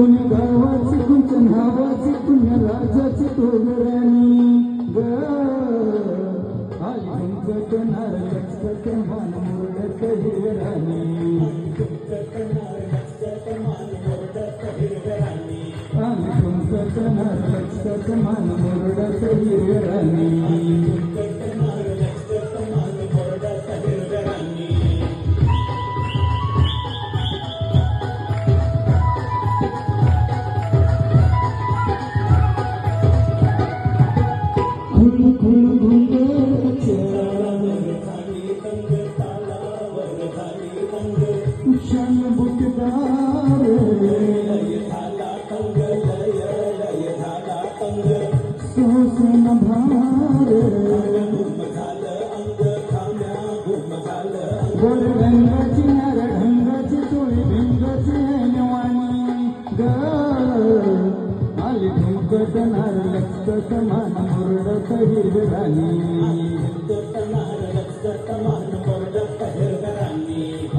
पुण्य गावाची तुमच्या नावाची पुण्य राजाची तोगराणी ग आली तुमकट नार लचकट मान मुरडत हिरराणी आली तुमकट नार लचकट मान मुरडत हिरराणी गोल रंगाची नार ढंगाची चोळी भिंगाची नवाणी ग आली ढुंकट नार लचकट मान मुरडत हिरराणी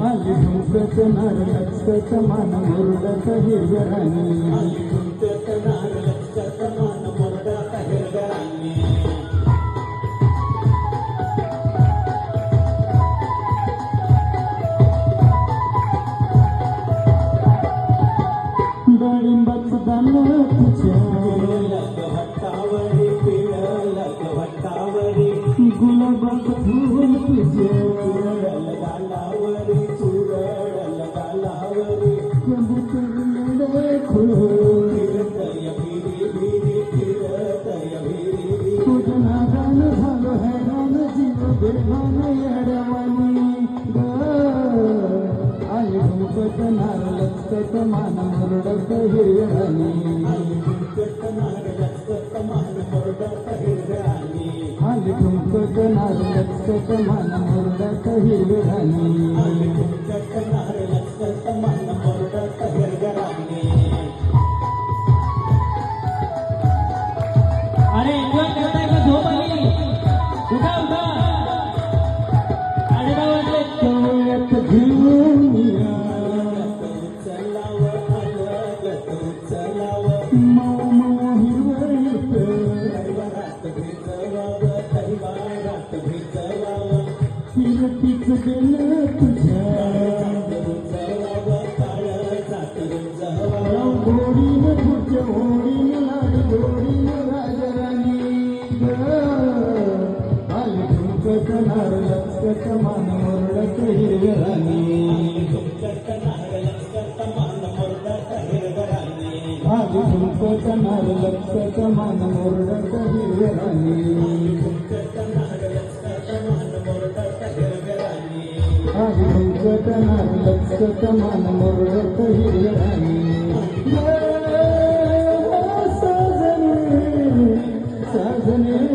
आली ढुंकट नार लचकट मान मुरडत हिरराणी डाळिंबाचं दाणं तुझ्या भट्टावरी भट्टावरी गुलाबाचं फूल तुझ्या गालावरी चुरडल गालावरी कबूतर फिरतय फिरी फिरी फिरतय फिरी तुझं नादान झालं हैरान जीव बेभान येडवानी ग आली ढुंकट नार लचकट मान मुरडत हिरराणी आली ढुंकट नार लचकट मान मुरडत हिरराणी आली ढुंकट नार लचकट मान मुरडत हिरराणी आली ढुंकट नार लचकट मान मुरडत हिरराणी अरे एन्जॉय करताय का झोप आली उठा उठा आडे वाजले कवळ्यात घेऊन या मऊ मऊ हिरवळीत फिरतीच गेलं तुझ्या गोडीन पुढच्या होडीन लाड गोडीन राजराणी ग आली ढुंकट नार लचकट मान मुरडत हिरराणी आली ढुंकट नार लचकट मान मुरडत हिरराणी आली ढुंकट नार लचकट मान मुरडत हिरराणी साजने साजने